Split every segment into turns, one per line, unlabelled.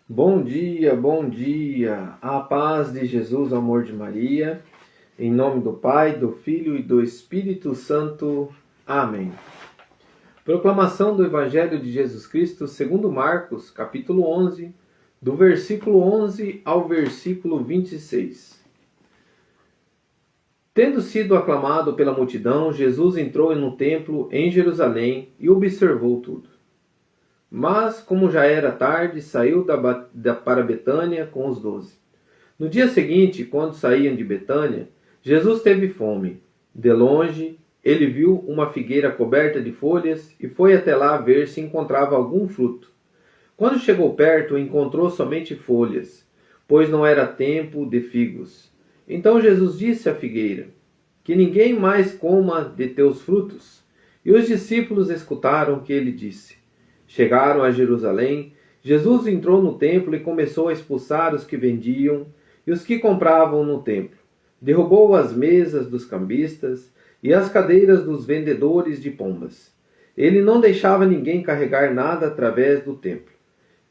Bom dia, a paz de Jesus, o amor de Maria, em nome do Pai, do Filho e do Espírito Santo. Amém. Proclamação do Evangelho de Jesus Cristo segundo Marcos, capítulo 11, do versículo 11 ao versículo 26. Tendo sido aclamado pela multidão, Jesus entrou no templo em Jerusalém e observou tudo. Mas, como já era tarde, saiu para Betânia com os 12. No dia seguinte, quando saíam de Betânia, Jesus teve fome. De longe, ele viu uma figueira coberta de folhas e foi até lá ver se encontrava algum fruto. Quando chegou perto, encontrou somente folhas, pois não era tempo de figos. Então Jesus disse à figueira: que ninguém mais coma de teus frutos. E os discípulos escutaram o que ele disse. Chegaram a Jerusalém. Jesus entrou no templo e começou a expulsar os que vendiam e os que compravam no templo. Derrubou as mesas dos cambistas e as cadeiras dos vendedores de pombas. Ele não deixava ninguém carregar nada através do templo.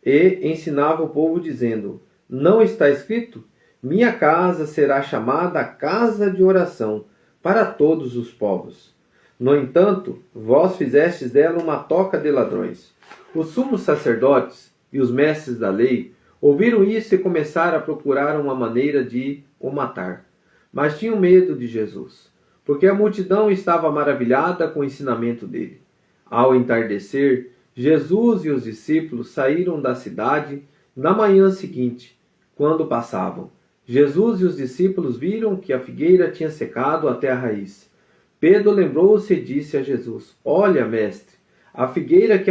E ensinava o povo dizendo: não está escrito? Minha casa será chamada casa de oração para todos os povos. No entanto, vós fizestes dela uma toca de ladrões. Os sumos sacerdotes e os mestres da lei ouviram isso e começaram a procurar uma maneira de o matar. Mas tinham medo de Jesus, porque a multidão estava maravilhada com o ensinamento dele. Ao entardecer, Jesus e os discípulos saíram da cidade na manhã seguinte, quando passavam. Jesus e os discípulos viram que a figueira tinha secado até a raiz. Pedro lembrou-se e disse a Jesus: olha, mestre, a figueira que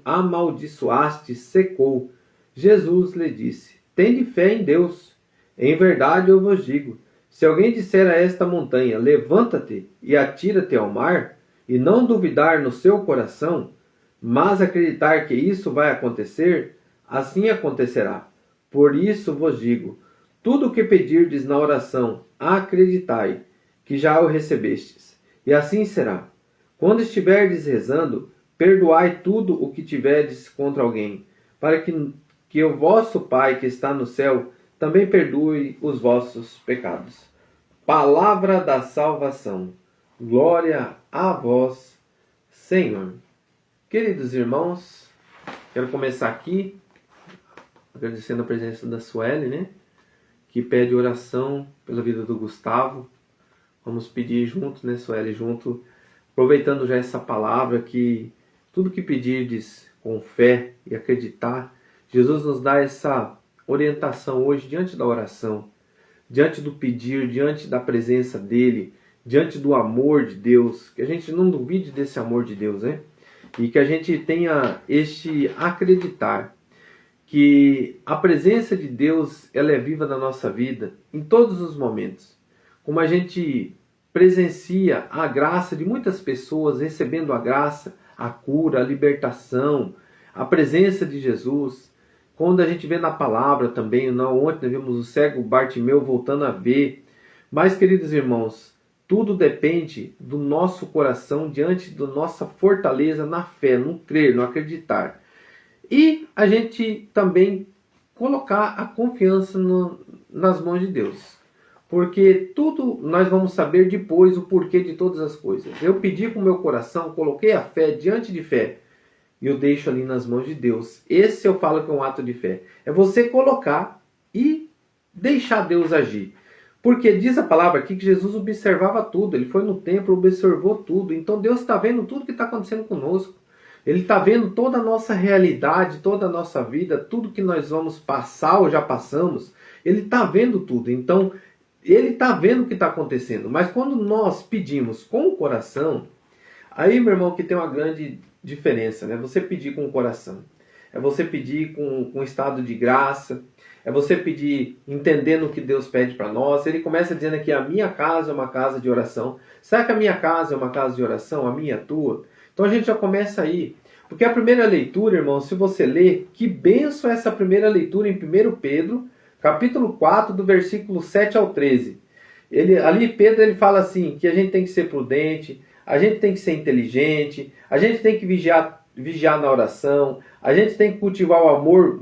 amaldiçoaste secou. Jesus lhe disse: tende fé em Deus. Em verdade eu vos digo, se alguém disser a esta montanha: levanta-te e atira-te ao mar, e não duvidar no seu coração, mas acreditar que isso vai acontecer, assim acontecerá. Por isso vos digo, tudo o que pedirdes na oração, acreditai que já o recebestes, e assim será. Quando estiverdes rezando, perdoai tudo o que tiverdes contra alguém, para que o vosso Pai que está no céu também perdoe os vossos pecados. Palavra da salvação. Glória a vós, Senhor. Queridos irmãos, quero começar aqui agradecendo a presença da Sueli, que pede oração pela vida do Gustavo. Vamos pedir junto, Sueli, junto, aproveitando já essa palavra, que tudo que pedirdes com fé e acreditar, Jesus nos dá essa orientação hoje diante da oração, diante do pedir, diante da presença dele, diante do amor de Deus, que a gente não duvide desse amor de Deus, e que a gente tenha este acreditar que a presença de Deus, ela é viva na nossa vida em todos os momentos. Como a gente presencia a graça de muitas pessoas recebendo a graça, a cura, a libertação, a presença de Jesus. Quando a gente vê na palavra também, ontem nós vimos o cego Bartimeu voltando a ver. Mas, queridos irmãos, tudo depende do nosso coração diante da nossa fortaleza na fé, no crer, no acreditar. E a gente também colocar a confiança nas mãos de Deus. Porque tudo nós vamos saber depois o porquê de todas as coisas. Eu pedi com o meu coração, coloquei a fé diante de fé. E eu deixo ali nas mãos de Deus. Esse eu falo que é um ato de fé. É você colocar e deixar Deus agir. Porque diz a palavra aqui que Jesus observava tudo. Ele foi no templo, observou tudo. Então Deus está vendo tudo que está acontecendo conosco. Ele está vendo toda a nossa realidade, toda a nossa vida, tudo que nós vamos passar ou já passamos. Ele está vendo tudo. Então, ele está vendo o que está acontecendo. Mas quando nós pedimos com o coração, aí, meu irmão, que tem uma grande diferença, Você pedir com o coração. É você pedir com estado de graça. É você pedir entendendo o que Deus pede para nós. Ele começa dizendo aqui: a minha casa é uma casa de oração. Será que a minha casa é uma casa de oração? A minha, a tua? Então a gente já começa aí. Porque a primeira leitura, irmão, se você ler, que bênção é essa primeira leitura em 1 Pedro, capítulo 4, do versículo 7 ao 13. Ali Pedro fala assim, que a gente tem que ser prudente, a gente tem que ser inteligente, a gente tem que vigiar na oração, a gente tem que cultivar o amor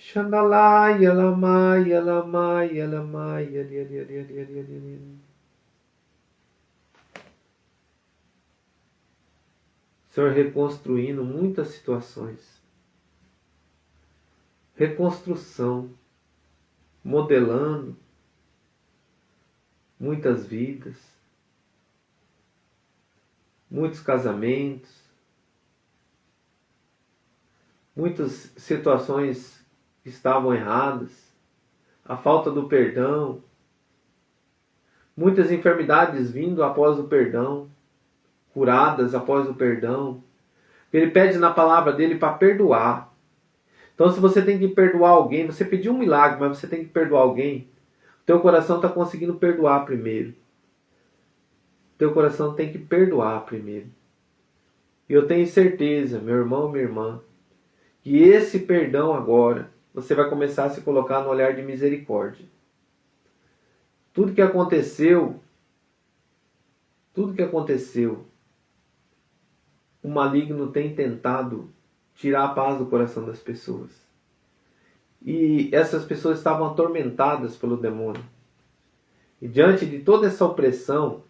Xandalaya, lamaia, lamaia, lamaia, ali, ali, ali, ali, ali, ali, ali. Senhor, reconstruindo muitas situações. Reconstrução. Modelando muitas vidas. Muitos casamentos. Muitas situações que estavam erradas. A falta do perdão. Muitas enfermidades vindo após o perdão. Curadas após o perdão. Ele pede na palavra dele para perdoar. Então, se você tem que perdoar alguém, você pediu um milagre, mas você tem que perdoar alguém, o teu coração está conseguindo perdoar primeiro. O teu coração tem que perdoar primeiro. E eu tenho certeza, meu irmão, minha irmã, que esse perdão agora, você vai começar a se colocar no olhar de misericórdia. Tudo que aconteceu, o maligno tem tentado tirar a paz do coração das pessoas. E essas pessoas estavam atormentadas pelo demônio. E diante de toda essa opressão,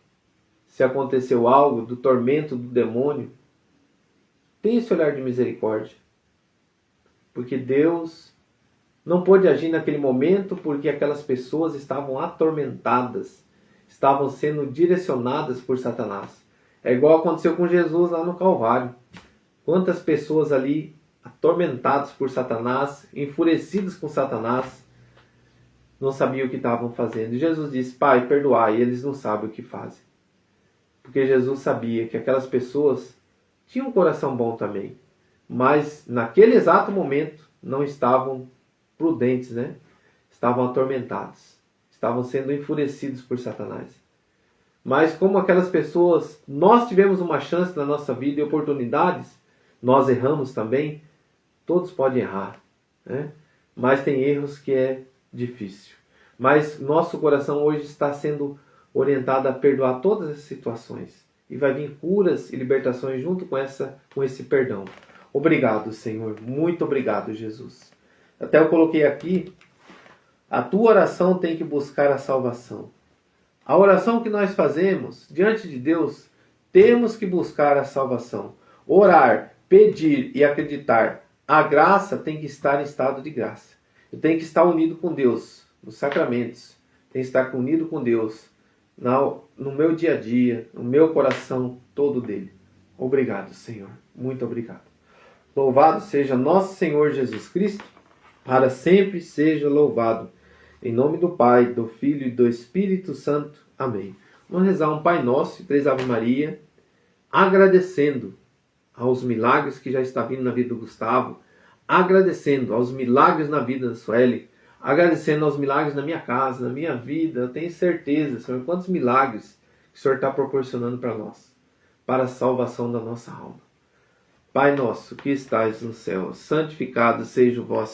se aconteceu algo do tormento do demônio, tem esse olhar de misericórdia. Porque Deus não pôde agir naquele momento porque aquelas pessoas estavam atormentadas, estavam sendo direcionadas por Satanás. É igual aconteceu com Jesus lá no Calvário. Quantas pessoas ali atormentadas por Satanás, enfurecidas com Satanás, não sabiam o que estavam fazendo. E Jesus disse: Pai, perdoai, e eles não sabem o que fazem. Porque Jesus sabia que aquelas pessoas tinham um coração bom também, mas naquele exato momento não estavam prudentes, né? Estavam atormentados, estavam sendo enfurecidos por Satanás. Mas como aquelas pessoas, nós tivemos uma chance na nossa vida e oportunidades, nós erramos também. Todos podem errar, né? Mas tem erros que é difícil. Mas nosso coração hoje está sendo orientado a perdoar todas as situações. E vai vir curas e libertações junto com esse perdão. Obrigado, Senhor. Muito obrigado, Jesus. Até eu coloquei aqui, a tua oração tem que buscar a salvação. A oração que nós fazemos diante de Deus, temos que buscar a salvação. Orar, pedir e acreditar. A graça tem que estar em estado de graça. Eu tenho que estar unido com Deus nos sacramentos. Tenho que estar unido com Deus no meu dia a dia, no meu coração todo dele. Obrigado, Senhor. Muito obrigado. Louvado seja nosso Senhor Jesus Cristo. Para sempre seja louvado. Em nome do Pai, do Filho e do Espírito Santo. Amém. Vamos rezar um Pai Nosso e 3 Ave Maria, agradecendo aos milagres que já está vindo na vida do Gustavo, agradecendo aos milagres na vida da Sueli, agradecendo aos milagres na minha casa, na minha vida. Eu tenho certeza, Senhor, quantos milagres que o Senhor está proporcionando para nós, para a salvação da nossa alma. Pai nosso que estais no céu, santificado seja o vosso